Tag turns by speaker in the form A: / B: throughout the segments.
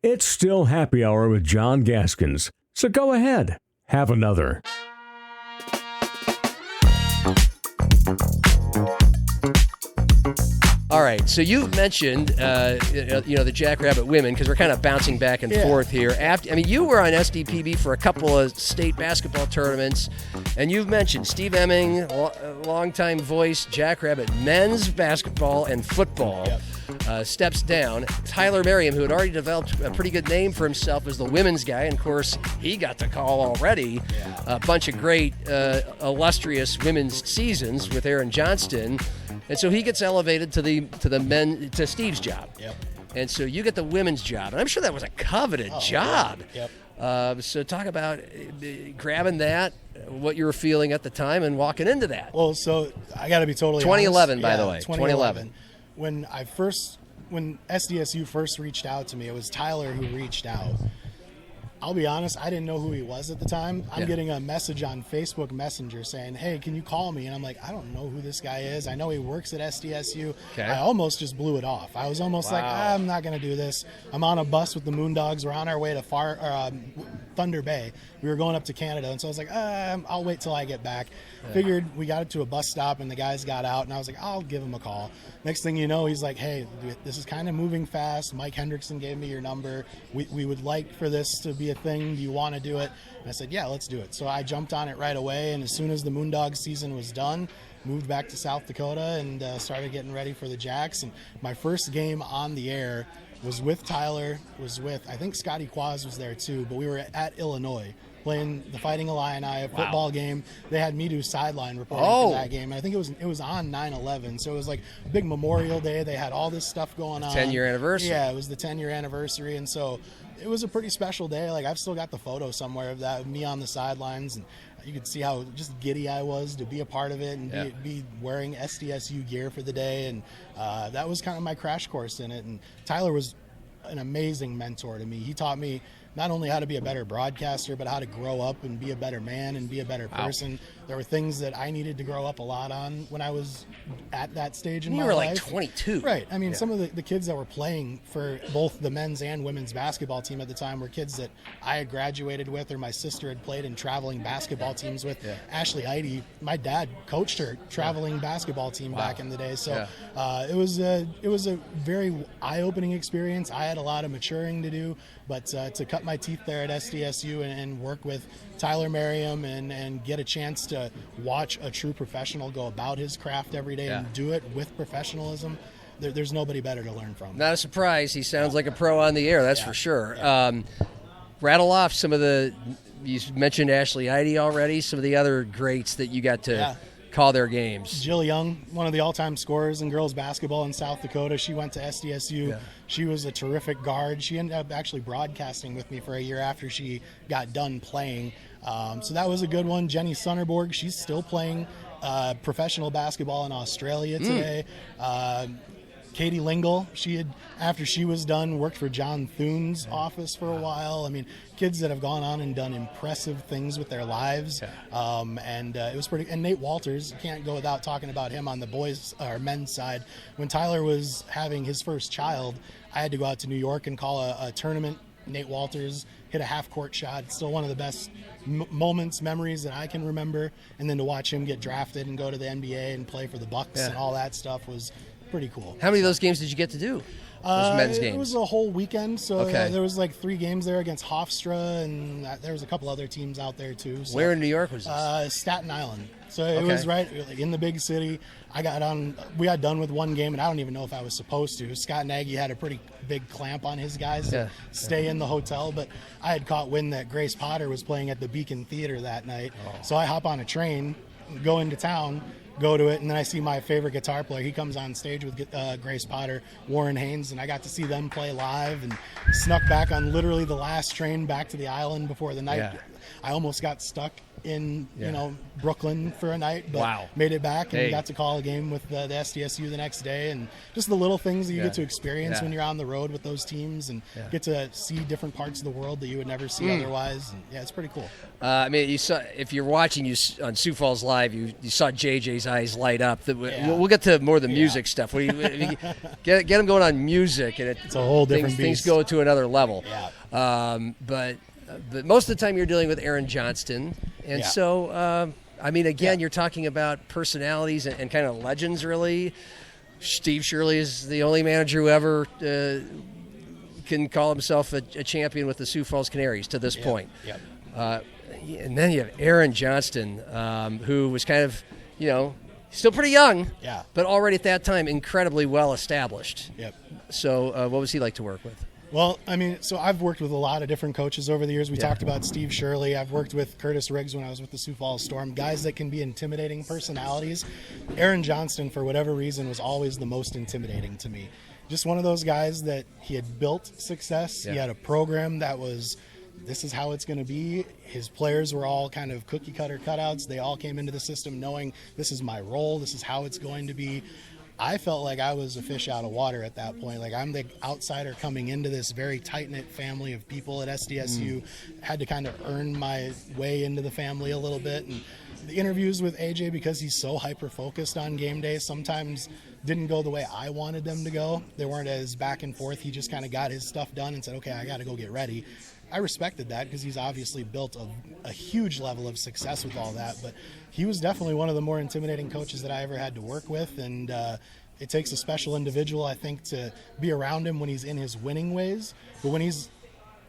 A: It's still happy hour with John Gaskins, so go ahead, have another.
B: All right, so you mentioned, the Jackrabbit women, because we're kind of bouncing back and forth here. You were on SDPB for a couple of state basketball tournaments, and you've mentioned Steve Emming, longtime voice, Jackrabbit men's basketball and football. Steps down. Tyler Merriam, who had already developed a pretty good name for himself as the women's guy, and of course he got the call already. A bunch of great, illustrious women's seasons with Aaron Johnston, and so he gets elevated to Steve's job.
C: Yep.
B: And so you get the women's job, and I'm sure that was a coveted job.
C: Yep.
B: So talk about grabbing that, what you were feeling at the time, and walking into that.
C: Well, so I got to be totally
B: 2011,
C: honest.
B: by the way.
C: 2011. When SDSU first reached out to me, it was Tyler who reached out. I'll be honest, I didn't know who he was at the time. I'm getting a message on Facebook Messenger saying, hey, can you call me? And I'm like, I don't know who this guy is. I know he works at SDSU.
B: Okay.
C: I almost just blew it off. I was almost like, I'm not going to do this. I'm on a bus with the Moondogs. We're on our way to Thunder Bay. We were going up to Canada. And so I was like, I'll wait till I get back. Figured we got it to a bus stop and the guys got out. And I was like, I'll give him a call. Next thing you know, he's like, hey, this is kind of moving fast. Mike Hendrickson gave me your number. We would like for this to be a thing. Do you want to do it? And I said, yeah, let's do it. So I jumped on it right away. And as soon as the Moondogs season was done, moved back to South Dakota and started getting ready for the Jacks. And my first game on the air was with Tyler, I think Scotty Quaz was there too, but we were at Illinois playing the Fighting Illini football game. They had me do sideline reporting for that game. And I think it was on 9/11, so it was like a big Memorial Day. They had all this stuff going on.
B: 10-year anniversary.
C: Yeah, it was the 10-year anniversary, and so it was a pretty special day. Like, I've still got the photo somewhere of that, of me on the sidelines, and you could see how just giddy I was to be a part of it and be wearing SDSU gear for the day. And that was kind of my crash course in it. And Tyler was an amazing mentor to me. He taught me not only how to be a better broadcaster, but how to grow up and be a better man and be a better person. There were things that I needed to grow up a lot on when I was at that stage in my life.
B: You were like 22.
C: Right. I mean, some of the kids that were playing for both the men's and women's basketball team at the time were kids that I had graduated with or my sister had played in traveling basketball teams with. Ashley Heidi, my dad coached her traveling basketball team back in the day. So it was a very eye-opening experience. I had a lot of maturing to do, but to cut my teeth there at SDSU and work with Tyler Merriam and get a chance to watch a true professional go about his craft every day and do it with professionalism, there's nobody better to learn from.
B: Not a surprise. He sounds like a pro on the air, that's for sure. Rattle off some of you mentioned Ashley Heidi already, some of the other greats that you got to call their games.
C: Jill Young, one of the all-time scorers in girls basketball in South Dakota. She went to SDSU. She was a terrific guard. She ended up actually broadcasting with me for a year after she got done playing. So that was a good one. Jenny Sonnerborg, she's still playing professional basketball in Australia today. Katie Lingle, she had, after she was done, worked for John Thune's office for a while. I mean, kids that have gone on and done impressive things with their lives. And it was pretty. And Nate Wolters, can't go without talking about him on the boys or men's side. When Tyler was having his first child, I had to go out to New York and call a tournament. Nate Wolters hit a half-court shot. It's still one of the best memories that I can remember. And then to watch him get drafted and go to the NBA and play for the Bucks and all that stuff was pretty cool.
B: How many of those games did you get to do? Those men's games?
C: It was a whole weekend, so there was like 3 games there against Hofstra, and there was a couple other teams out there too. So,
B: where in New York was this?
C: Staten Island. So it was right in the big city. We got done with one game, and I don't even know if I was supposed to. Scott Nagy had a pretty big clamp on his guys to stay in the hotel, but I had caught wind that Grace Potter was playing at the Beacon Theater that night. So I hop on a train, go into town, go to it, and then I see my favorite guitar player. He comes on stage with Grace Potter, Warren Haynes, and I got to see them play live and snuck back on literally the last train back to the island before the night I almost got stuck in Brooklyn for a night, but
B: wow.
C: made it back and got to call a game with the SDSU the next day, and just the little things that you get to experience when you're on the road with those teams, and get to see different parts of the world that you would never see otherwise. And, it's pretty cool.
B: I mean, you saw, if you're watching on Sioux Falls Live, you saw JJ's eyes light up. We'll get to more of the music stuff. Get him going on music, and it's
C: a whole different beast.
B: Things go to another level.
C: Yeah.
B: But most of the time you're dealing with Aaron Johnston. And so, I mean, again, you're talking about personalities and kind of legends, really. Steve Shirley is the only manager who ever can call himself a champion with the Sioux Falls Canaries to this point.
C: Yep.
B: And then you have Aaron Johnston, who was kind of, still pretty young, but already at that time incredibly well established.
C: Yep.
B: So what was he like to work with?
C: Well, I mean, so I've worked with a lot of different coaches over the years. We talked about Steve Shirley. I've worked with Kurtiss Riggs when I was with the Sioux Falls Storm, guys that can be intimidating personalities. Aaron Johnston, for whatever reason, was always the most intimidating to me. Just one of those guys that he had built success. He had a program that was, this is how it's going to be. His players were all kind of cookie cutter cutouts. They all came into the system knowing this is my role, this is how it's going to be. I felt like I was a fish out of water at that point. Like, I'm the outsider coming into this very tight-knit family of people at SDSU. Had to kind of earn my way into the family a little bit. And the interviews with AJ, because he's so hyper-focused on game day, sometimes didn't go the way I wanted them to go. They weren't as back and forth. He just kind of got his stuff done and said, okay, I got to go get ready. I respected that because he's obviously built a huge level of success with all that. But he was definitely one of the more intimidating coaches that I ever had to work with. And it takes a special individual, I think, to be around him when he's in his winning ways. But when he's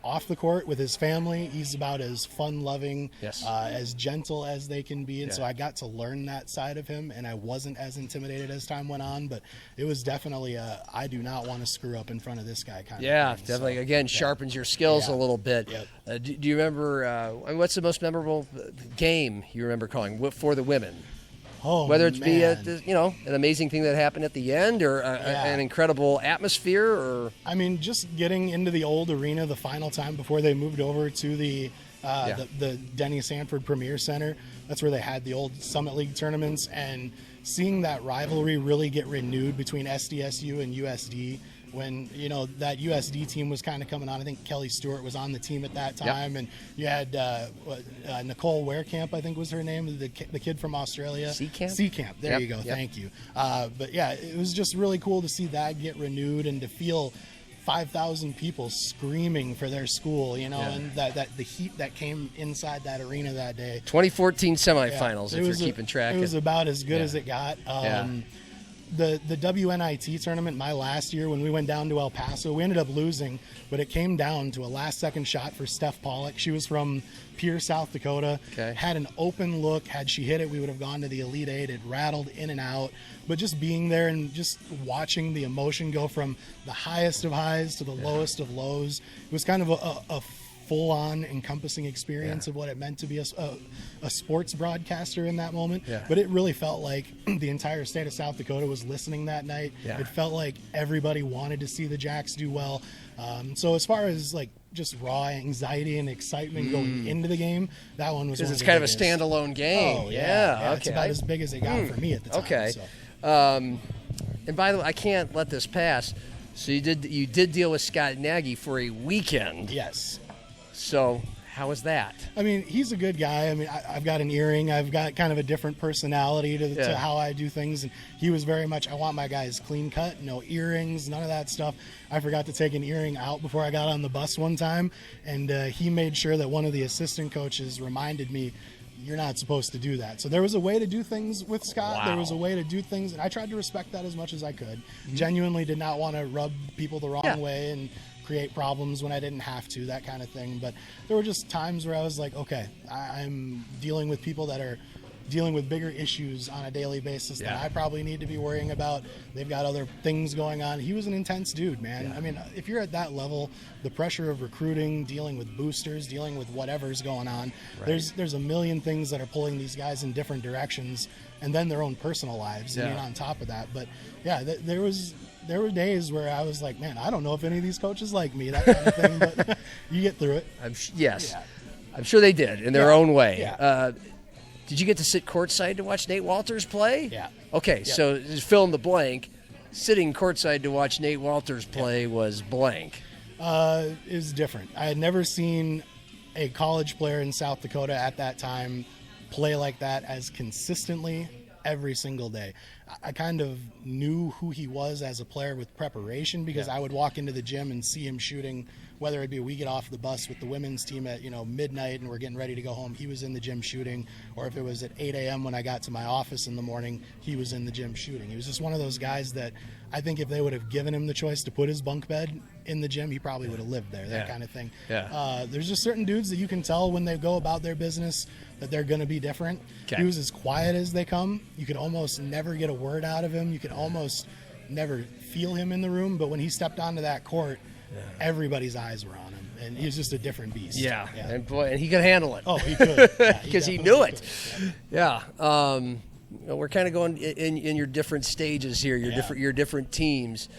C: off the court with his family, he's about as fun-loving, as gentle as they can be. And so I got to learn that side of him, and I wasn't as intimidated as time went on. But it was definitely I do not want to screw up in front of this guy kind of thing.
B: Definitely. So, again, sharpens your skills a little bit.
C: Yep.
B: Do you remember, what's the most memorable game you remember calling for the women?
C: Oh,
B: whether it's be
C: man.
B: an amazing thing that happened at the end, or an incredible atmosphere, or
C: I mean, just getting into the old arena the final time before they moved over to the Denny Sanford Premier Center. That's where they had the old Summit League tournaments, and seeing that rivalry really get renewed between SDSU and USD. When that USD team was kind of coming on, I think Kelly Stewart was on the team at that time, and you had Nicole Werekamp, I think was her name, the kid from Australia. Seacamp. There you go. Thank you. But yeah, it was just really cool to see that get renewed and to feel 5,000 people screaming for their school, and that the heat that came inside that arena that day.
B: 2014 semifinals, if you're keeping track.
C: It was about as good as it got. The WNIT tournament my last year, when we went down to El Paso, we ended up losing, but it came down to a last-second shot for Steph Pollock. She was from Pierre, South Dakota, had an open look. Had she hit it, we would have gone to the Elite Eight. It rattled in and out. But just being there and just watching the emotion go from the highest of highs to the lowest of lows, it was kind of a full-on encompassing experience of what it meant to be a sports broadcaster in that moment. But it really felt like the entire state of South Dakota was listening that night. It felt like everybody wanted to see the Jacks do well. So as far as like just raw anxiety and excitement going into the game, that one was
B: because
C: one
B: it's
C: of the
B: kind
C: biggest.
B: of a standalone game.
C: It's about as big as it got for me at the time.
B: And by the way, I can't let this pass. So you did deal with Scott Nagy for a weekend.
C: Yes.
B: So how was that?
C: I mean, he's a good guy. I mean, I've got an earring. I've got kind of a different personality to how I do things. And he was very much, I want my guys clean cut, no earrings, none of that stuff. I forgot to take an earring out before I got on the bus one time. And he made sure that one of the assistant coaches reminded me, you're not supposed to do that. So there was a way to do things with Scott.
B: Wow.
C: There was a way to do things. And I tried to respect that as much as I could. Genuinely did not want to rub people the wrong way and create problems when I didn't have to, that kind of thing. But there were just times where I was like, okay, I'm dealing with people that are dealing with bigger issues on a daily basis that I probably need to be worrying about. They've got other things going on. He was an intense dude, man. I mean, if you're at that level, the pressure of recruiting, dealing with boosters, dealing with whatever's going on, there's a million things that are pulling these guys in different directions, and then their own personal lives on top of that. But yeah, there were days where I was like, man, I don't know if any of these coaches like me, that kind of thing, but you get through it.
B: I'm sure they did in their own way.
C: Yeah.
B: Did you get to sit courtside to watch Nate Wolters play?
C: Yeah.
B: Okay, so just fill in the blank. Sitting courtside to watch Nate Wolters play was blank.
C: It was different. I had never seen a college player in South Dakota at that time play like that as consistently every single day. I kind of knew who he was as a player with preparation because I would walk into the gym and see him shooting, whether it be we get off the bus with the women's team at midnight and we're getting ready to go home, he was in the gym shooting, or if it was at 8 a.m. when I got to my office in the morning, he was in the gym shooting. He was just one of those guys that I think if they would have given him the choice to put his bunk bed in the gym, he probably would have lived there, that kind of thing.
B: Yeah.
C: There's just certain dudes that you can tell when they go about their business that they're going to be different.
B: Okay.
C: He was as quiet as they come. You could almost never get a word out of him. You could almost never feel him in the room. But when he stepped onto that court, everybody's eyes were on him. And he was just a different beast.
B: Yeah. And boy, and he could handle it.
C: Oh, he could.
B: Because he knew it. Yeah. We're kind of going in your different stages here, your different teams.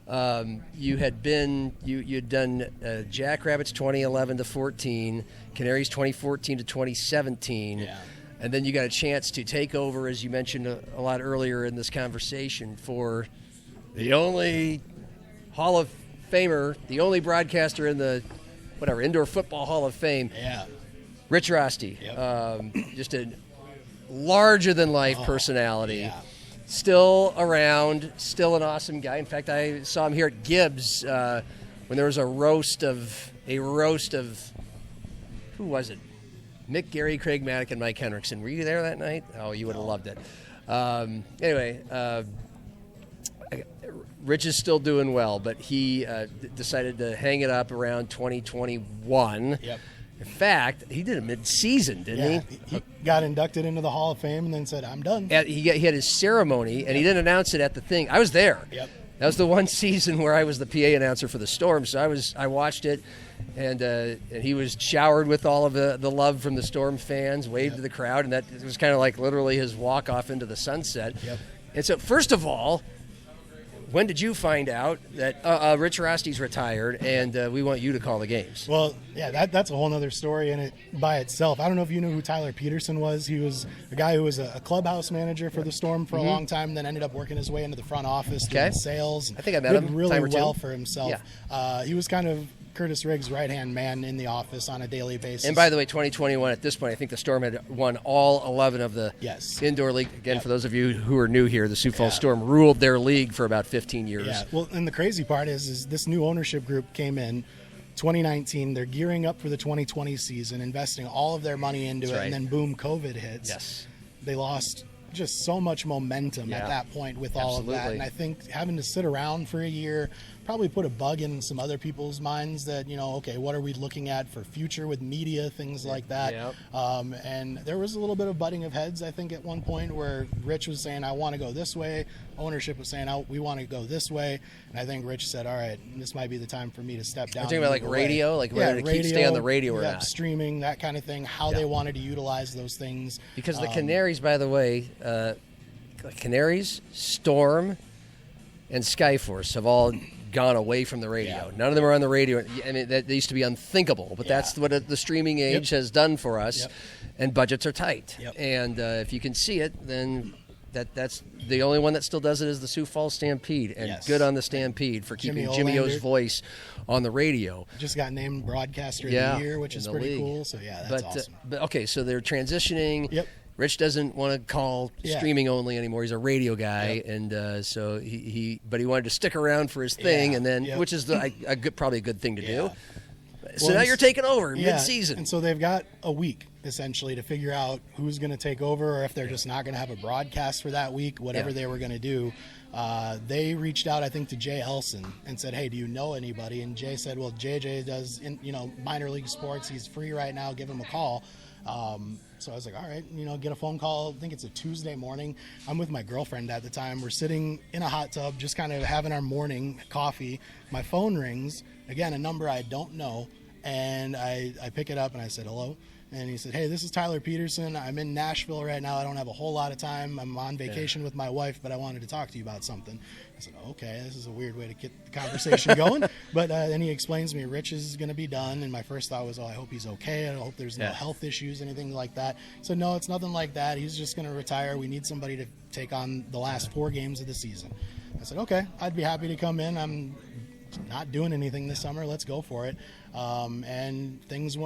B: You had done Jackrabbits 2011 to 14, Canaries 2014 to 2017, and then you got a chance to take over, as you mentioned a lot earlier in this conversation, for the only Hall of Famer, the only broadcaster in the Indoor Football Hall of Fame.
C: Yeah.
B: Rich Roste, just a larger-than-life personality. Yeah. Still around, still an awesome guy. In fact, I saw him here at Gibbs when there was a roast of who was it? Mick, Gary, Craig Maddock, and Mike Henriksen. Were you there that night? Oh, you would have loved it. Anyway, Rich is still doing well, but he decided to hang it up around 2021.
C: Yep.
B: In fact, he did a mid-season, didn't he?
C: He got inducted into the Hall of Fame and then said, I'm done.
B: He had his ceremony, and he didn't announce it at the thing. I was there.
C: Yep.
B: That was the one season where I was the PA announcer for the Storm, so I watched it, and he was showered with all of the love from the Storm fans, waved to the crowd, and that it was kind of like literally his walk-off into the sunset.
C: Yep.
B: And so, first of all, when did you find out that Rich Roste's retired and we want you to call the games?
C: Well, yeah, that's a whole other story in it by itself. I don't know if you know who Tyler Peterson was. He was a guy who was a clubhouse manager for the Storm for a long time, then ended up working his way into the front office doing sales.
B: I think I met him
C: really
B: time or two.
C: well for himself. Yeah. He was kind of Kurtiss Riggs' right-hand man in the office on a daily basis.
B: And by the way, 2021, at this point, I think the Storm had won all 11 of the indoor league. Again, for those of you who are new here, the Sioux Falls Storm ruled their league for about 15 years.
C: Yeah, well, and the crazy part is this new ownership group came in 2019. They're gearing up for the 2020 season, investing all of their money into it, and then boom, COVID hits.
B: Yes.
C: They lost just so much momentum at that point with all of that. And I think having to sit around for a year probably put a bug in some other people's minds that, okay, what are we looking at for future with media, things like that. And there was a little bit of butting of heads, I think, at one point where Rich was saying, I want to go this way. Ownership was saying, we want to go this way. And I think Rich said, all right, this might be the time for me to step down.
B: You're talking about like radio, like whether to stay on the radio or not.
C: Streaming, that kind of thing, how they wanted to utilize those things.
B: Because the Canaries, by the way, Canaries, Storm, and Skyforce have all gone away from the radio. None of them are on the radio. I mean, that used to be unthinkable, but that's what the streaming age has done for us, and budgets are tight. And if you can see it, then that's the only one that still does it is the Sioux Falls Stampede, and good on the Stampede for keeping Jimmy O's voice on the radio.
C: Just got named Broadcaster of the Year, which is pretty cool. So that's awesome.
B: But okay, so they're transitioning. Rich doesn't want to call streaming only anymore. He's a radio guy, and so he wanted to stick around for his thing, and then which is probably a good thing to do. So now you're taking over mid-season,
C: and so they've got a week essentially to figure out who's going to take over, or if they're just not going to have a broadcast for that week, whatever they were going to do. They reached out, I think, to Jay Elson and said, "Hey, do you know anybody?" And Jay said, "Well, JJ does, minor league sports. He's free right now. Give him a call." So I was like, all right, get a phone call. I think it's a Tuesday morning. I'm with my girlfriend at the time. We're sitting in a hot tub, just kind of having our morning coffee. My phone rings, again, a number I don't know. And I pick it up and I said, hello. And he said, hey, this is Tyler Peterson. I'm in Nashville right now. I don't have a whole lot of time. I'm on vacation with my wife, but I wanted to talk to you about something. I said, okay, this is a weird way to get the conversation going. But then he explains to me, Rich is going to be done. And my first thought was, I hope he's okay. I hope there's no health issues, anything like that. So no, it's nothing like that. He's just going to retire. We need somebody to take on the last 4 games of the season. I said, okay, I'd be happy to come in. I'm not doing anything this summer. Let's go for it. And things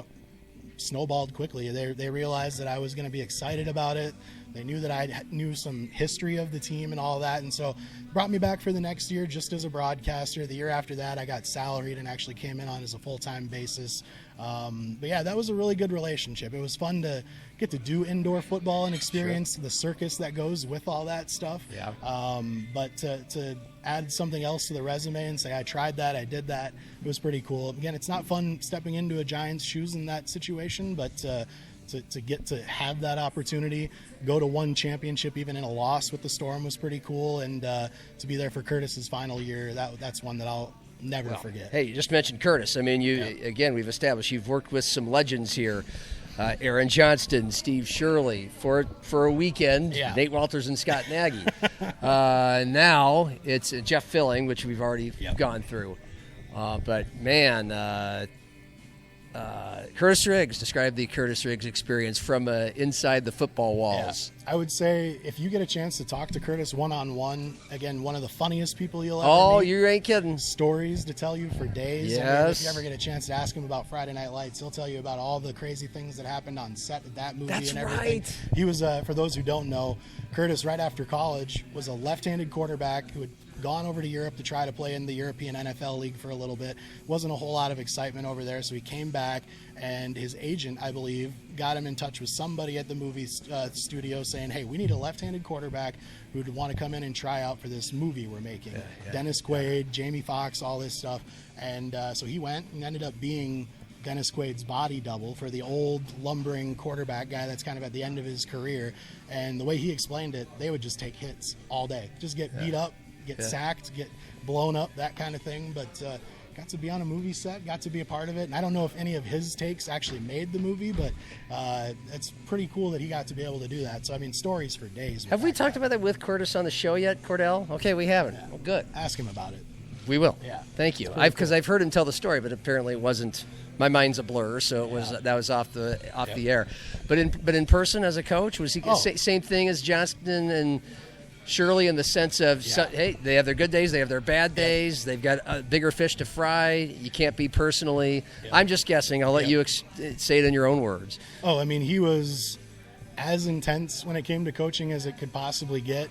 C: snowballed quickly. They realized that I was going to be excited about it. They knew that I knew some history of the team and all that, and so brought me back for the next year just as a broadcaster. The year after that, I got salaried and actually came in on as a full-time basis. But yeah, that was a really good relationship. It was fun to get to do indoor football and experience the circus that goes with all that stuff. Yeah. But to add something else to the resume and say I tried that, I did that, it was pretty cool. Again, it's not fun stepping into a Giants' shoes in that situation, but to get to have that opportunity, go to one championship even in a loss with the Storm was pretty cool, and to be there for Kurtiss's final year, that's one that I'll never forget.
B: Hey, you just mentioned Kurtiss. I mean, again, we've established you've worked with some legends here. Aaron Johnston, Steve Shirley, for a weekend, Nate Wolters and Scott Nagy. Now it's Jeff Filling, which we've already gone through. But man, Kurtiss Riggs, describe the Kurtiss Riggs experience from inside the football walls.
C: I would say if you get a chance to talk to Kurtiss one-on-one, again, one of the funniest people you'll ever meet.
B: You ain't kidding.
C: Stories to tell you for days.
B: Yes.
C: I mean, if you ever get a chance to ask him about Friday Night Lights, he'll tell you about all the crazy things that happened on set of that movie and everything.
B: Right.
C: He was, for those who don't know, Kurtiss, right after college, was a left-handed quarterback who had gone over to Europe to try to play in the European NFL League for a little bit. Wasn't a whole lot of excitement over there, so he came back, and his agent, I believe, got him in touch with somebody at the movie studio saying, hey, we need a left-handed quarterback who'd want to come in and try out for this movie we're making. Dennis Quaid, Jamie Foxx, all this stuff. And so he went and ended up being Dennis Quaid's body double for the old lumbering quarterback guy that's kind of at the end of his career. And the way he explained it, they would just take hits all day. Just get beat up, get sacked, get blown up, that kind of thing. But got to be on a movie set, got to be a part of it. And I don't know if any of his takes actually made the movie, but it's pretty cool that he got to be able to do that. So, I mean, stories for days.
B: Have we talked about that with Kurtiss on the show yet, Cordell? Okay, we haven't. Yeah. Well, good.
C: Ask him about it.
B: We will.
C: Yeah.
B: Thank you. Because I've heard him tell the story, but apparently it wasn't. My mind's a blur, so it was that was off the air. But in person as a coach, was he same thing as Johnston and Shirley in the sense of, hey, they have their good days, they have their bad days, they've got bigger fish to fry, you can't be personally. I'm just guessing. I'll let you say it in your own words.
C: Oh, I mean, he was as intense when it came to coaching as it could possibly get.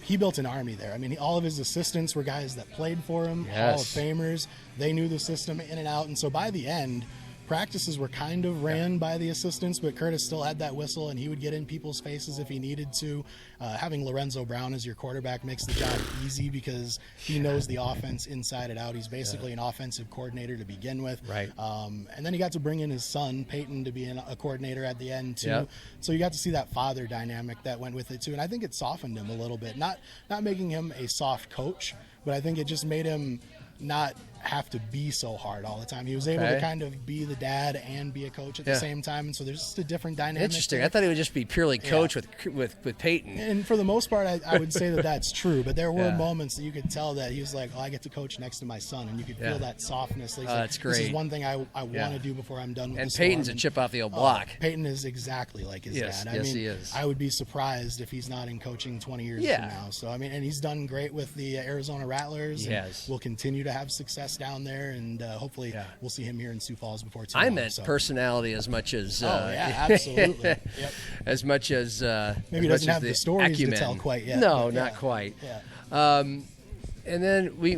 C: He built an army there. I mean, all of his assistants were guys that played for him, Hall of Famers. They knew the system in and out. And so by the end, practices were kind of ran by the assistants, but Kurtiss still had that whistle, and he would get in people's faces if he needed to. Having Lorenzo Brown as your quarterback makes the job easy because he knows the offense inside and out. He's basically an offensive coordinator to begin with. Right. And then he got to bring in his son, Peyton, to be a coordinator at the end, too. Yep. So you got to see that father dynamic that went with it, too. And I think it softened him a little bit. Not making him a soft coach, but I think it just made him not have to be so hard all the time. He was able to kind of be the dad and be a coach at the same time, and so there's just a different dynamic.
B: Interesting.
C: there.
B: I thought he would just be purely coach with Peyton.
C: And for the most part, I would say that that's true, but there were moments that you could tell that he was like, I get to coach next to my son, and you could feel that softness. Like,
B: that's great.
C: This is one thing I want to do before I'm done with
B: and
C: the
B: Peyton's
C: Storm.
B: a chip off the old block.
C: Peyton is exactly like his dad. I mean,
B: he is.
C: I would be surprised if he's not in coaching 20 years from now. So, I mean, and he's done great with the Arizona Rattlers.
B: He has.
C: Will continue to have success down there, and hopefully we'll see him here in Sioux Falls before too long.
B: I meant personality as much as
C: absolutely. Yep.
B: As much as
C: maybe he doesn't have the stories to tell quite yet.
B: No, not quite. Yeah. And then we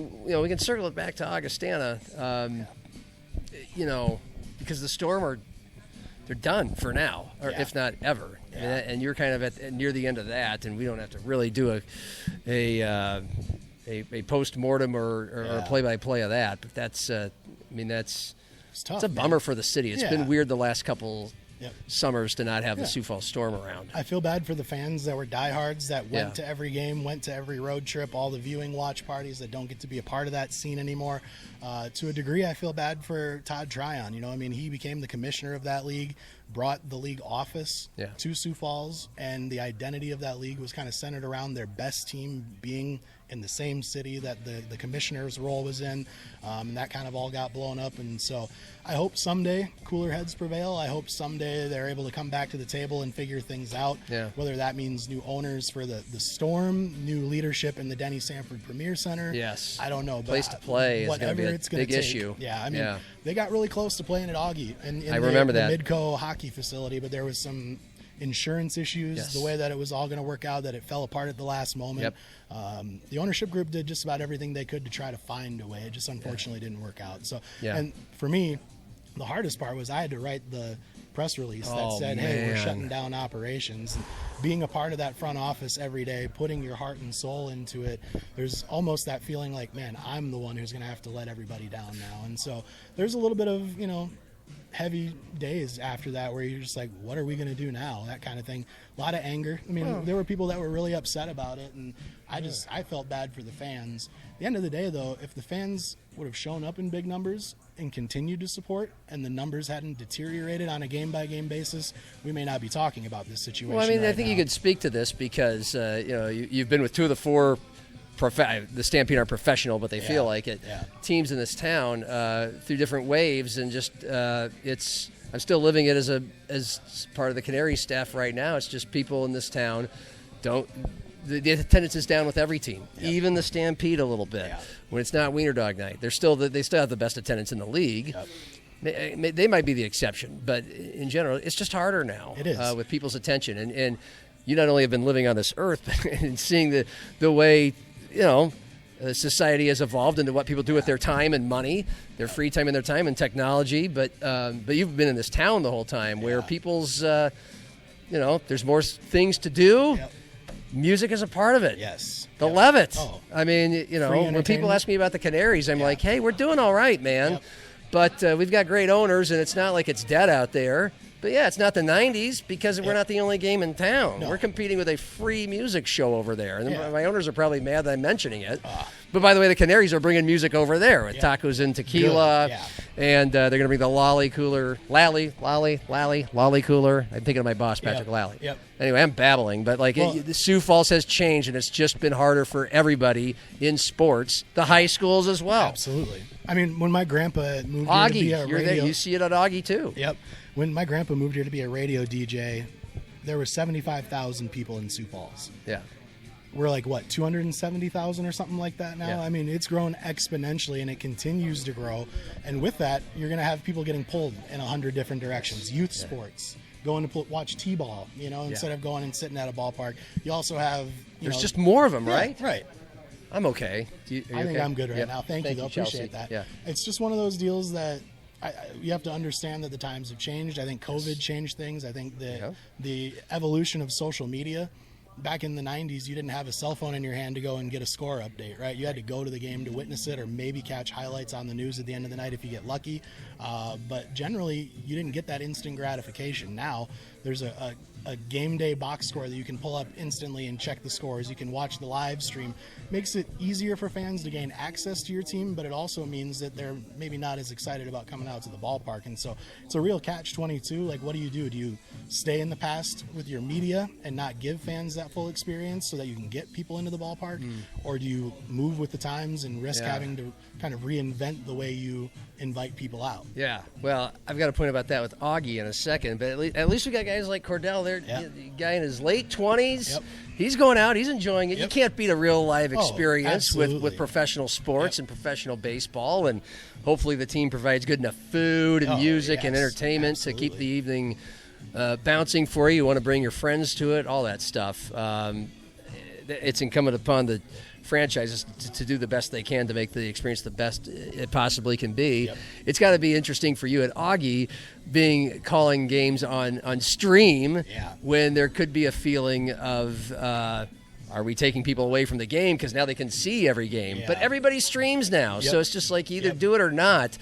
B: can circle it back to Augustana. Because the Storm they're done for now, or if not ever. And you're kind of near the end of that, and we don't have to really do a post-mortem or a play-by-play of that. But that's, it's tough. It's a bummer for the city. It's been weird the last couple summers to not have the Sioux Falls Storm around.
C: I feel bad for the fans that were diehards that went to every game, went to every road trip, all the viewing watch parties that don't get to be a part of that scene anymore. To a degree, I feel bad for Todd Tryon. He became the commissioner of that league, brought the league office to Sioux Falls, and the identity of that league was kind of centered around their best team being in the same city that the commissioner's role was in, and that kind of all got blown up. And so I hope someday cooler heads prevail. I hope someday they're able to come back to the table and figure things out, whether that means new owners for the Storm, new leadership in the Denny Sanford Premier Center.
B: Yes.
C: I don't know. But
B: place to play is going to be a big issue.
C: Yeah, they got really close to playing at Augie in
B: I remember
C: the
B: that.
C: Midco hockey facility, but there was some insurance issues, the way that it was all going to work out, that it fell apart at the last moment. The ownership group did just about everything they could to try to find a way. It just unfortunately didn't work out. So, and for me, the hardest part was I had to write the press release that said, hey, we're shutting down operations. And being a part of that front office every day, putting your heart and soul into it, there's almost that feeling like, man, I'm the one who's going to have to let everybody down now. And so there's a little bit of, heavy days after that where you're just like, what are we going to do now? That kind of thing. A lot of anger. I mean, there were people that were really upset about it, and I felt bad for the fans. At the end of the day, though, if the fans would have shown up in big numbers and continued to support, and the numbers hadn't deteriorated on a game-by-game basis, we may not be talking about this situation.
B: Well, I mean,
C: right
B: I think
C: now.
B: you could speak to this because, you've been with two of the four the Stampede aren't professional, but they feel like it. Teams in this town through different waves, and just I'm still living it as part of the Canaries staff right now. It's just people in this town the attendance is down with every team, even the Stampede a little bit. When it's not Wiener Dog night, they still have the best attendance in the league. They might be the exception, but in general, it's just harder now.
C: It is.
B: With people's attention, and you not only have been living on this earth, but and seeing the way society has evolved into what people do with their time and money, their free time and their time and technology. But you've been in this town the whole time where people's, there's more things to do. Music is a part of it.
C: Yes.
B: The Levitt.
C: Oh.
B: I mean, when people ask me about the Canaries, I'm like, hey, we're doing all right, man. But we've got great owners, and it's not like it's dead out there. But, it's not the 90s because we're not the only game in town. No. We're competing with a free music show over there. And my owners are probably mad that I'm mentioning it. But, by the way, the Canaries are bringing music over there with tacos and tequila. And they're going to bring the Lolly Cooler. Lolly Cooler. I'm thinking of my boss, Patrick Lally. Anyway, I'm babbling. But, the Sioux Falls has changed, and it's just been harder for everybody in sports, the high schools as well.
C: Absolutely. I mean, when my grandpa moved
B: Augie,
C: here to be a
B: you're
C: radio...
B: there. You see it at Augie, too.
C: Yep. When my grandpa moved here to be a radio DJ, there were 75,000 people in Sioux Falls. We're like, 270,000 or something like that now? I mean, it's grown exponentially, and it continues to grow. And with that, you're going to have people getting pulled in 100 different directions. Youth sports, going to watch T-ball, instead of going and sitting at a ballpark. You also have...
B: There's just more of them, right?
C: Right.
B: I'm okay.
C: I think I'm good right now. Thank you, though. Appreciate that. It's just one of those deals that you have to understand that the times have changed. I think COVID changed things. I think the evolution of social media. Back in the 90s, you didn't have a cell phone in your hand to go and get a score update, right? You had to go to the game to witness it, or maybe catch highlights on the news at the end of the night if you get lucky. But generally, you didn't get that instant gratification. Now, there's a game day box score that you can pull up instantly and check the scores. You can watch the live stream. Makes it easier for fans to gain access to your team, but it also means that they're maybe not as excited about coming out to the ballpark. And so it's a real catch-22. Like, what do? Do you stay in the past with your media and not give fans that full experience so that you can get people into the ballpark? Or do you move with the times and risk having to kind of reinvent the way you invite people out?
B: Yeah, well, I've got a point about that with Augie in a second, but at least we got guys like Cordell there, the guy in his late 20s. He's going out, he's enjoying it. You can't beat a real live experience with professional sports and professional baseball, and hopefully the team provides good enough food and music and entertainment to keep the evening bouncing for you. You want to bring your friends to it, all that stuff. It's incumbent upon the franchises to do the best they can to make the experience the best it possibly can be. It's got to be interesting for you at Augie calling games on stream when there could be a feeling of are we taking people away from the game because now they can see every game, but everybody streams now, so it's just like either do it or not.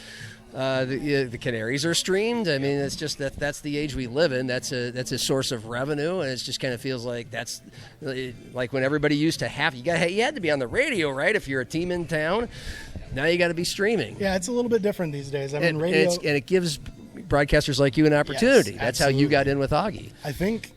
B: The Canaries are streamed. I mean, it's just that's the age we live in. That's a source of revenue, and it just kind of feels like that's like when everybody used to have you had to be on the radio, right? If you're a team in town, now you got to be streaming.
C: Yeah, it's a little bit different these days. I mean, radio
B: and it gives broadcasters like you an opportunity.
C: Yes,
B: that's how you got in with Augie.
C: I think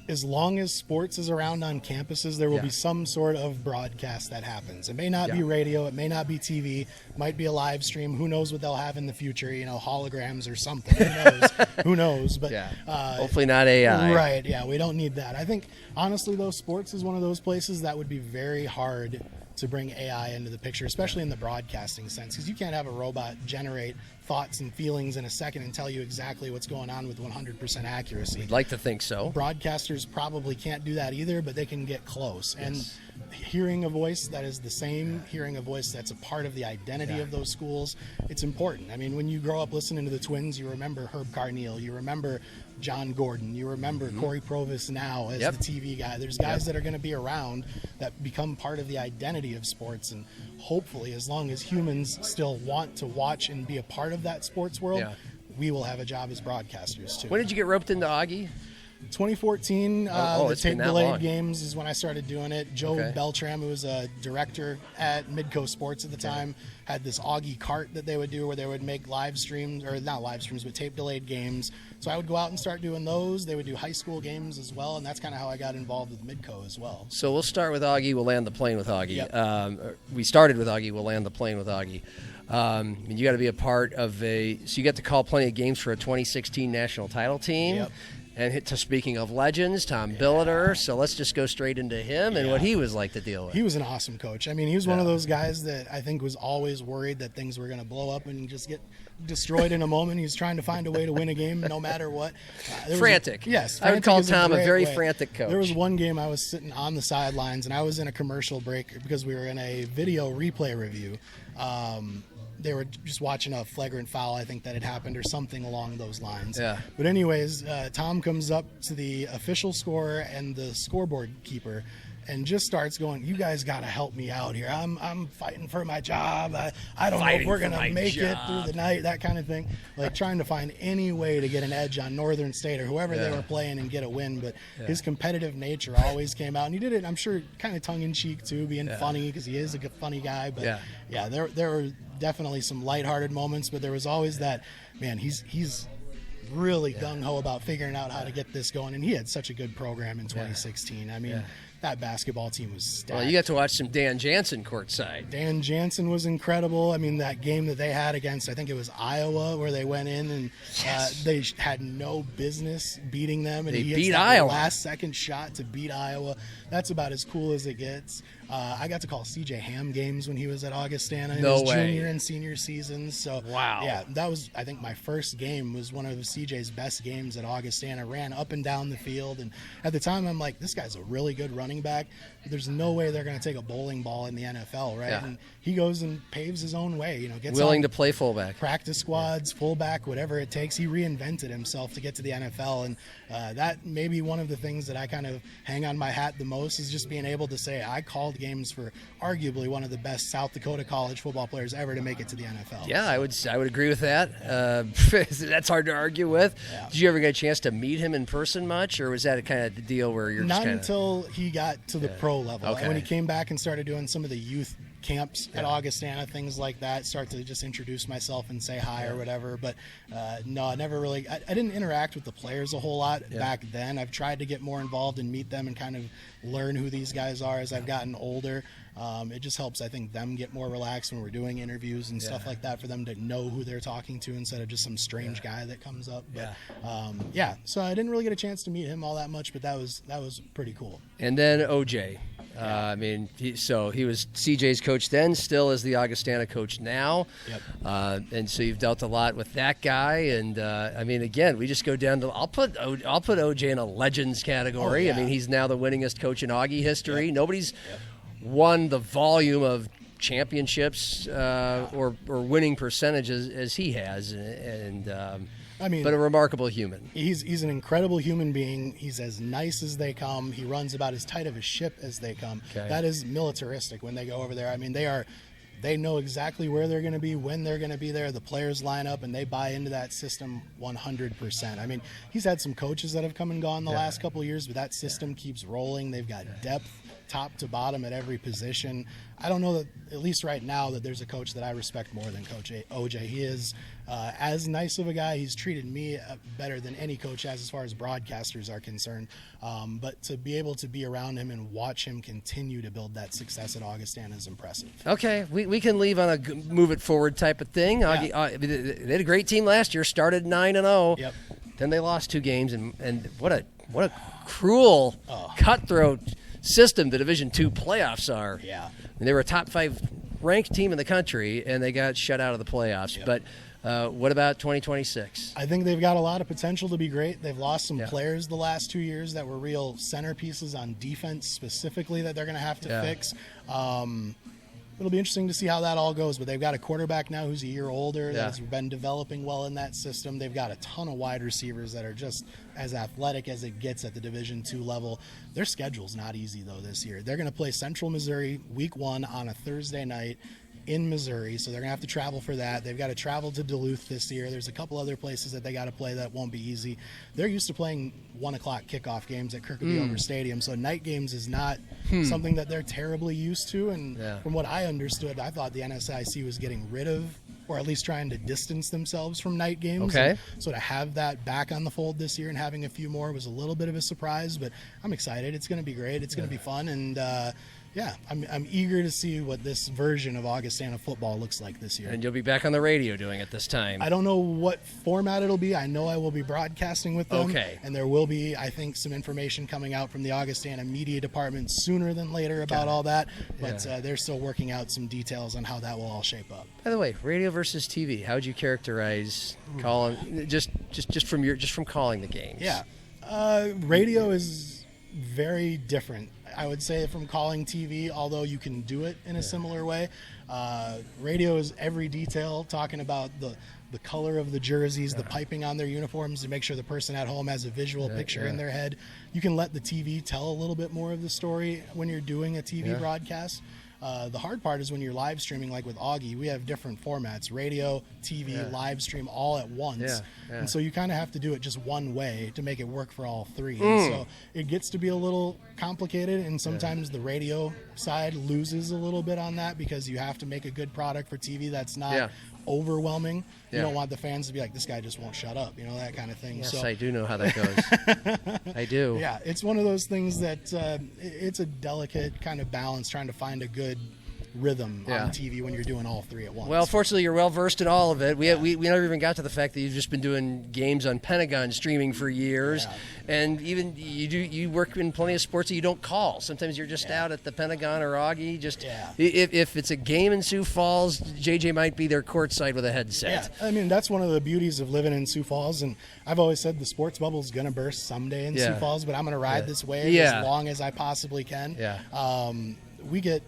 C: as long as sports is around on campuses, there will be some sort of broadcast that happens. It may not be radio, it may not be TV, it might be a live stream. Who knows what they'll have in the future? Holograms or something. Who knows? Who knows? But
B: hopefully not AI.
C: Right? Yeah, we don't need that. I think honestly, though, sports is one of those places that would be very hard to bring AI into the picture, especially in the broadcasting sense, because you can't have a robot generate thoughts and feelings in a second and tell you exactly what's going on with 100% accuracy.
B: I'd like to think so.
C: Broadcasters probably can't do that either, but they can get close. And hearing a voice that is the same, hearing a voice that's a part of the identity of those schools, it's important. I mean, when you grow up listening to the Twins, you remember Herb Carneal, you remember John Gordon, you remember Corey Provis now as the TV guy. There's guys that are going to be around that become part of the identity of sports, and hopefully as long as humans still want to watch and be a part of that sports world, we will have a job as broadcasters too.
B: When did you get roped into Augie?
C: 2014, the
B: it's been
C: tape
B: that
C: delayed
B: long.
C: games is when I started doing it. Joe Beltram, who was a director at Midco Sports at the time, had this Augie cart that they would do where they would make live streams, or not live streams, but tape delayed games. So I would go out and start doing those. They would do high school games as well, and that's kind of how I got involved with Midco as well.
B: So we'll start with Augie. We'll land the plane with Augie. We started with Augie. We'll land the plane with Augie. You got to be a part of so you get to call plenty of games for a 2016 national title team.
C: Yep.
B: And speaking of legends, Tom Billiter. So let's just go straight into him and what he was like to deal with.
C: He was an awesome coach. I mean, he was one of those guys that I think was always worried that things were going to blow up and just get destroyed in a moment. He was trying to find a way to win a game no matter what.
B: Frantic.
C: Yes.
B: I would call Tom a very
C: way.
B: frantic coach.
C: There was one game I was sitting on the sidelines, and I was in a commercial break because we were in a video replay review. They were just watching a flagrant foul, I think, that had happened or something along those lines.
B: Yeah.
C: But anyways, Tom comes up to the official scorer and the scoreboard keeper and just starts going, "You guys got to help me out here. I'm fighting for my job. I don't know if we're going to make it through the night," that kind of thing. Like trying to find any way to get an edge on Northern State or whoever they were playing and get a win. But his competitive nature always came out. And he did it, I'm sure, kind of tongue-in-cheek too, being funny because he is a funny guy. But there were definitely some lighthearted moments, but there was always that, man, he's really gung-ho about figuring out how to get this going. And he had such a good program in 2016. I mean, that basketball team was stacked.
B: Well, you got to watch some Dan Jansen courtside.
C: Dan Jansen was incredible. I mean, that game that they had against, I think it was Iowa, where they went in and they had no business beating them. And
B: they
C: he
B: beat
C: hits that
B: Iowa.
C: last-second shot to beat Iowa. That's about as cool as it gets. I got to call CJ Ham games when he was at Augustana in his junior and senior seasons. So, yeah, that was, I think, my first game was one of CJ's best games at Augustana. Ran up and down the field. And at the time, I'm like, this guy's a really good running back. There's no way they're going to take a bowling ball in the NFL, right? Yeah. And he goes and paves his own way, gets
B: willing to play fullback,
C: practice squads, fullback, whatever it takes. He reinvented himself to get to the NFL, and that may be one of the things that I kind of hang on my hat the most, is just being able to say I called games for arguably one of the best South Dakota college football players ever to make it to the NFL.
B: Yeah, I would agree with that. That's hard to argue with. Yeah. Did you ever get a chance to meet him in person much, or was that kind of the deal where you're
C: not
B: just
C: until he got to the pro level?
B: Okay.
C: When he came back and started doing some of the youth camps at Augustana, things like that, start to just introduce myself and say hi or whatever. But no, I never really, I didn't interact with the players a whole lot back then. I've tried to get more involved and meet them and kind of learn who these guys are as I've gotten older. It just helps, I think, them get more relaxed when we're doing interviews and stuff like that, for them to know who they're talking to instead of just some strange guy that comes up. But so I didn't really get a chance to meet him all that much, but that was pretty cool.
B: And then OJ. I mean, he was CJ's coach then, still is the Augustana coach now. Yep. And so you've dealt a lot with that guy. And I mean, again, we just go down to, I'll put OJ in a legends category. Oh, yeah. I mean, he's now the winningest coach in Augie history. Yep. Nobody's won the volume of championships or winning percentages as he has. And I mean, but a remarkable human.
C: He's an incredible human being. He's as nice as they come. He runs about as tight of a ship as they come. Okay. That is militaristic when they go over there. I mean, they are they know exactly where they're going to be, when they're going to be there. The players line up, and they buy into that system 100%. I mean, he's had some coaches that have come and gone the last couple of years, but that system keeps rolling. They've got depth top to bottom at every position. I don't know that, at least right now, that there's a coach that I respect more than Coach OJ. He is as nice of a guy. He's treated me better than any coach has as far as broadcasters are concerned. But to be able to be around him and watch him continue to build that success at Augustana is impressive.
B: Okay, we can leave on a move it forward type of thing.
C: Yeah.
B: They had a great team last year, started 9-0.
C: Yep.
B: Then they lost 2 games, and what a cruel, cutthroat system the Division II playoffs are.
C: Yeah.
B: And they were a top 5 ranked team in the country, and they got shut out of the playoffs.
C: Yep.
B: But what about 2026?
C: I think they've got a lot of potential to be great. They've lost some players the last 2 years that were real centerpieces on defense specifically that they're going to have to fix. It'll be interesting to see how that all goes, but they've got a quarterback now who's a year older that's been developing well in that system. They've got a ton of wide receivers that are just as athletic as it gets at the Division II level. Their schedule's not easy, though, this year. They're going to play Central Missouri Week 1 on a Thursday night in Missouri, so they're going to have to travel for that. They've got to travel to Duluth this year. There's a couple other places that they got to play that won't be easy. They're used to playing 1 o'clock kickoff games at Kirkby Over Stadium, so night games is not something that they're terribly used to. And from what I understood, I thought the NSIC was getting rid of, or at least trying to distance themselves from night games.
B: Okay.
C: So to have that back on the fold this year and having a few more was a little bit of a surprise, but I'm excited. It's going to be great. It's going to be fun, and I'm eager to see what this version of Augustana football looks like this year.
B: And you'll be back on the radio doing it this time.
C: I don't know what format it'll be. I know I will be broadcasting with them.
B: Okay.
C: And there will be, I think, some information coming out from the Augustana media department sooner than later about all that. But they're still working out some details on how that will all shape up.
B: By the way, radio versus TV, how would you characterize calling just from calling the games?
C: Yeah. Radio is very different, I would say, from calling TV, although you can do it in a similar way. Radio is every detail, talking about the color of the jerseys, the piping on their uniforms to make sure the person at home has a visual picture in their head. You can let the TV tell a little bit more of the story when you're doing a TV broadcast. The hard part is when you're live streaming, like with Augie, we have different formats: radio, TV, live stream, all at once. And so you kind of have to do it just one way to make it work for all three. And so it gets to be a little complicated, and sometimes the radio side loses a little bit on that because you have to make a good product for TV that's not overwhelming. You don't want the fans to be like, this guy just won't shut up, that kind of thing.
B: Yes,
C: so,
B: I do know how that goes. I do.
C: Yeah, it's one of those things that it's a delicate kind of balance, trying to find a good rhythm on TV when you're doing all three at once.
B: Well, fortunately, you're well versed in all of it. We never even got to the fact that you've just been doing games on Pentagon streaming for years, and even you work in plenty of sports that you don't call. Sometimes you're just out at the Pentagon or Augie. Just if it's a game in Sioux Falls, JJ might be there courtside with a headset.
C: Yeah, I mean, that's one of the beauties of living in Sioux Falls, and I've always said the sports bubble is going to burst someday in Sioux Falls, but I'm going to ride this wave as long as I possibly can. We get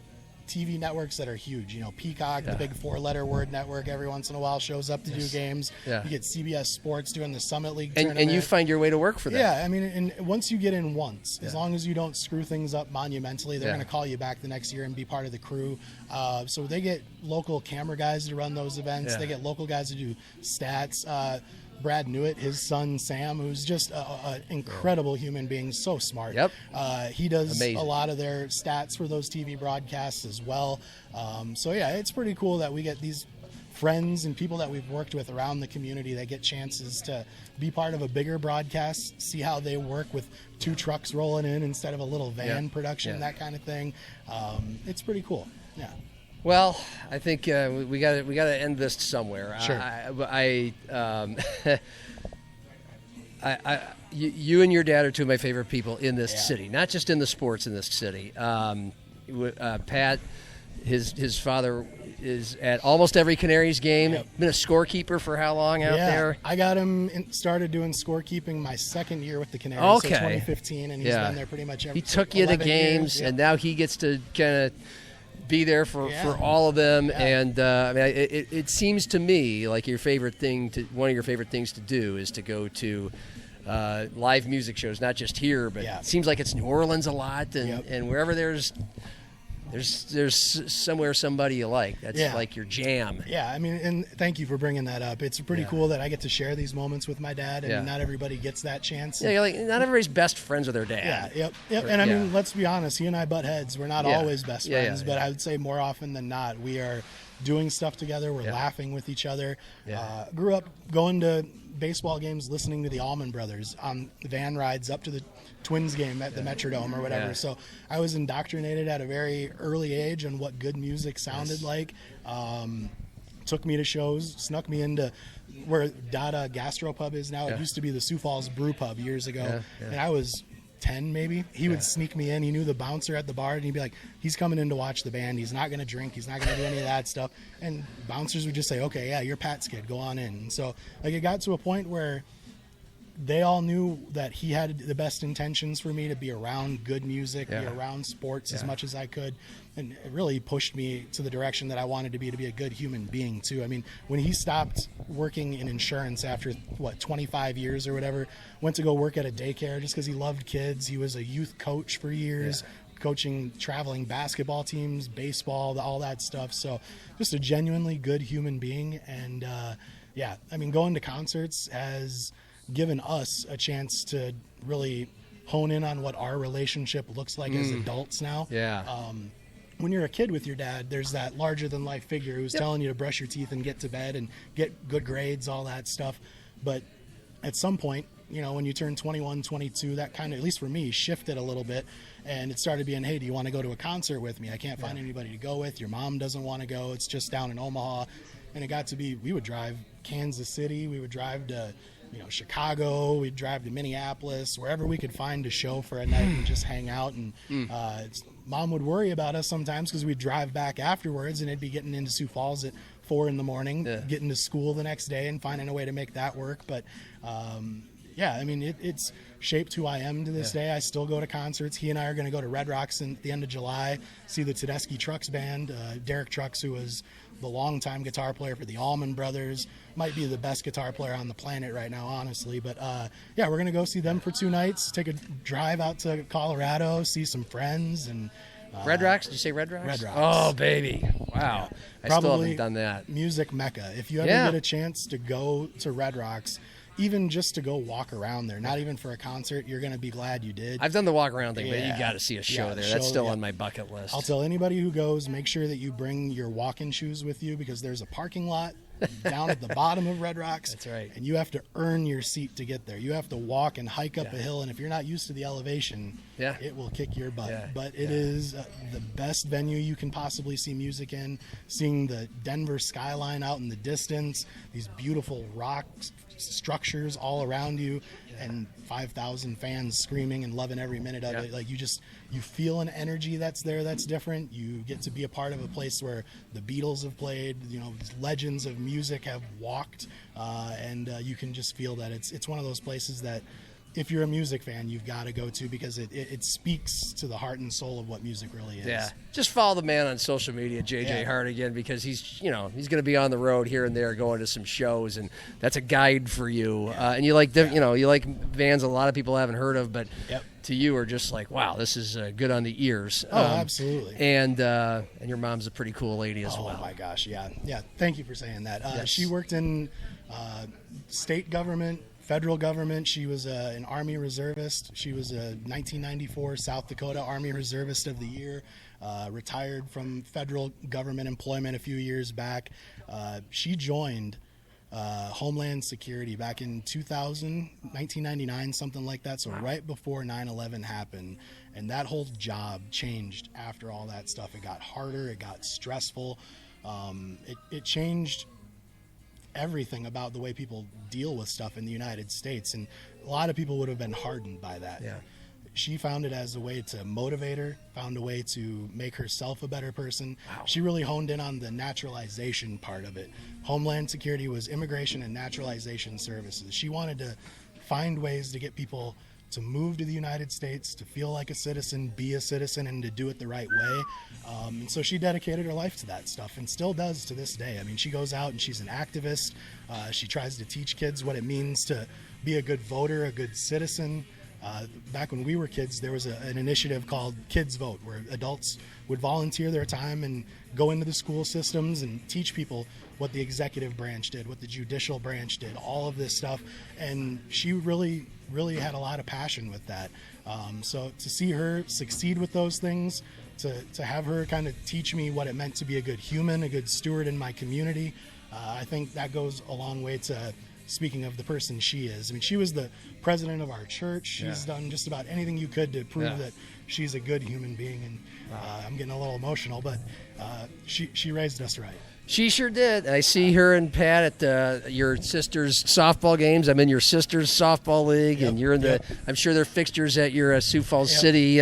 C: TV networks that are huge. Peacock, the big 4-letter word network, every once in a while shows up to do games. You get CBS Sports doing the Summit League tournament.
B: And you find your way to work for them.
C: Yeah, I mean, and once you get in once, as long as you don't screw things up monumentally, they're going to call you back the next year and be part of the crew. So they get local camera guys to run those events. They get local guys to do stats. Brad Newitt, his son Sam, who's just an incredible human being, so smart. He does a lot of their stats for those TV broadcasts as well. So it's pretty cool that we get these friends and people that we've worked with around the community that get chances to be part of a bigger broadcast, see how they work with 2 trucks rolling in instead of a little van production, that kind of thing. It's pretty cool. Yeah.
B: Well, I think we got to end this somewhere.
C: Sure.
B: You and your dad are 2 of my favorite people in this city, not just in the sports in this city. Pat, his father is at almost every Canaries game. Been a scorekeeper for how long out there?
C: I got him started doing scorekeeping my second year with the Canaries, so 2015, and he's been there pretty much every.
B: He took you to games, and now he gets to kind of be there for all of them. And I mean, it seems to me like one of your favorite things to do is to go to live music shows, not just here, but it seems like it's New Orleans a lot, and wherever there's There's somewhere somebody you like. That's like your jam.
C: Yeah, I mean, and thank you for bringing that up. It's pretty cool that I get to share these moments with my dad, and not everybody gets that chance.
B: Yeah, you're like, not everybody's best friends with their dad.
C: Yep. And I mean, let's be honest, he and I butt heads. We're not always best friends, but I would say more often than not, we are doing stuff together. We're laughing with each other. Grew up going to baseball games, listening to the Allman Brothers on van rides up to the Twins game at the Metrodome or whatever. So I was indoctrinated at a very early age on what good music sounded like. Took me to shows, snuck me into where Dada Gastropub is now. It used to be the Sioux Falls Brew Pub years ago. And I was 10 maybe. He would sneak me in. He knew the bouncer at the bar, and he'd be like, he's coming in to watch the band. He's not going to drink. He's not going to do any of that stuff. And bouncers would just say, okay, yeah, you're Pat's kid. Go on in. And so like it got to a point where they all knew that he had the best intentions for me to be around good music, be around sports as much as I could. And it really pushed me to the direction that I wanted to be a good human being too. I mean, when he stopped working in insurance after 25 years or whatever, went to go work at a daycare just because he loved kids. He was a youth coach for years, coaching traveling basketball teams, baseball, all that stuff. So just a genuinely good human being. And I mean, going to concerts has given us a chance to really hone in on what our relationship looks like as adults now. When you're a kid with your dad, there's that larger than life figure who's telling you to brush your teeth and get to bed and get good grades, all that stuff. But at some point, you know, when you turn 21, 22, that kind of, at least for me, shifted a little bit. And it started being, hey, do you want to go to a concert with me? I can't find anybody to go with. Your mom doesn't want to go. It's just down in Omaha. And it got to be, we would drive Kansas City. We would drive to, Chicago. We'd drive to Minneapolis, wherever we could find a show for a night and just hang out. And Mom would worry about us sometimes because we'd drive back afterwards and it'd be getting into Sioux Falls at 4 a.m, getting to school the next day and finding a way to make that work. But I mean, it's shaped who I am to this day. I still go to concerts. He and I are going to go to Red Rocks at the end of July, see the Tedeschi Trucks Band. Derek Trucks, who was the longtime guitar player for the Allman Brothers, might be the best guitar player on the planet right now, honestly. But we're going to go see them for 2 nights, take a drive out to Colorado, see some friends. And
B: Red Rocks? Did you say Red Rocks?
C: Red Rocks.
B: Oh, baby. Wow. I still haven't done that.
C: Music mecca. If you ever get a chance to go to Red Rocks, even just to go walk around there, not even for a concert, you're going to be glad you did.
B: I've done the walk around thing, but you got to see a show there. That's still on my bucket list.
C: I'll tell anybody who goes, make sure that you bring your walking shoes with you because there's a parking lot down at the bottom of Red Rocks.
B: That's right.
C: And you have to earn your seat to get there. You have to walk and hike up a hill, and if you're not used to the elevation, it will kick your butt. But it is the best venue you can possibly see music in. Seeing the Denver skyline out in the distance, these beautiful rock structures all around you, and 5,000 fans screaming and loving every minute of it. Like you feel an energy that's there that's different. You get to be a part of a place where the Beatles have played, legends of music have walked, and you can just feel that it's one of those places that if you're a music fan, you've got to go to because it speaks to the heart and soul of what music really is.
B: Yeah. Just follow the man on social media, JJ Hartigan, because he's going to be on the road here and there going to some shows, and that's a guide for you. And you like, you like bands a lot of people haven't heard of, but to you are just like, wow, this is good on the ears.
C: Oh, absolutely.
B: And your mom's a pretty cool lady as well.
C: Oh my gosh, yeah. Thank you for saying that. She worked in state government, federal government. She was an Army reservist. She was a 1994 South Dakota Army Reservist of the Year. Retired from federal government employment a few years back. She joined Homeland Security back in 1999, something like that. So right before 9/11 happened, and that whole job changed after all that stuff. It got harder. It got stressful. It changed everything about the way people deal with stuff in the United States, and a lot of people would have been hardened by that. She found it as a way to motivate her, found a way to make herself a better person. She really honed in on the naturalization part of it. Homeland Security was immigration and naturalization services. She wanted to find ways to get people to move to the United States, to feel like a citizen, be a citizen, and to do it the right way. And so she dedicated her life to that stuff and still does to this day. I mean, she goes out and she's an activist. She tries to teach kids what it means to be a good voter, a good citizen. Back when we were kids, there was an initiative called Kids Vote, where adults would volunteer their time and go into the school systems and teach people what the executive branch did, what the judicial branch did, all of this stuff. And she really had a lot of passion with that. So to see her succeed with those things, to have her kind of teach me what it meant to be a good human, a good steward in my community, I think that goes a long way to speaking of the person she is. I mean, she was the president of our church. She's done just about anything you could to prove that she's a good human being. And I'm getting a little emotional, but she raised us right.
B: She sure did. I see her and Pat at your sister's softball games. I'm in your sister's softball league, and you're in the. I'm sure they're fixtures at your Sioux Falls City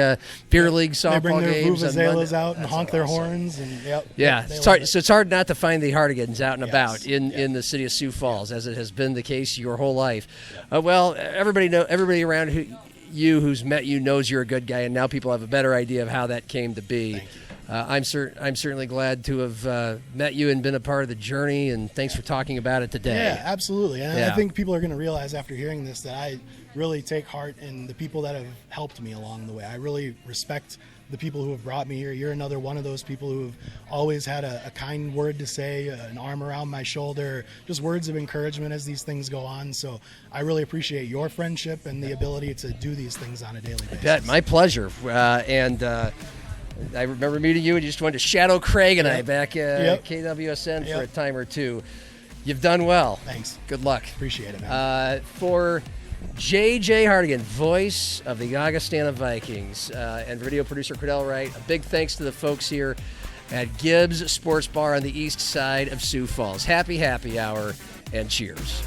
B: beer league softball
C: they bring their
B: games.
C: Vuvuzelas out and honk their horns, and
B: it's hard. So it's hard not to find the Hartigans out and about in the city of Sioux Falls, as it has been the case your whole life. Well, everybody around who's met you knows you're a good guy, and now people have a better idea of how that came to be.
C: Thank you.
B: I'm certainly glad to have met you and been a part of the journey, and thanks for talking about it today.
C: Yeah, absolutely. And I think people are going to realize after hearing this that I really take heart in the people that have helped me along the way. I really respect the people who have brought me here. You're another one of those people who have always had a kind word to say, an arm around my shoulder, just words of encouragement as these things go on. So I really appreciate your friendship and the ability to do these things on a daily basis.
B: My pleasure. I remember meeting you, and you just went to Shadow Craig and I back at KWSN for a time or two. You've done well.
C: Thanks.
B: Good luck.
C: Appreciate it, man.
B: For J.J. Hartigan, voice of the Augustana Vikings, and video producer Cordell Wright, a big thanks to the folks here at Gibbs Sports Bar on the east side of Sioux Falls. Happy hour, and cheers.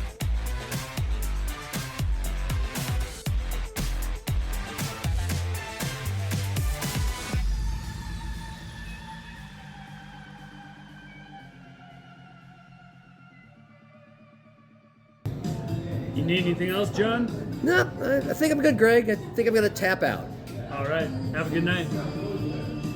D: You need anything else, John?
B: No, I think I'm good, Greg. I think I'm going to tap out.
D: All right. Have a good night.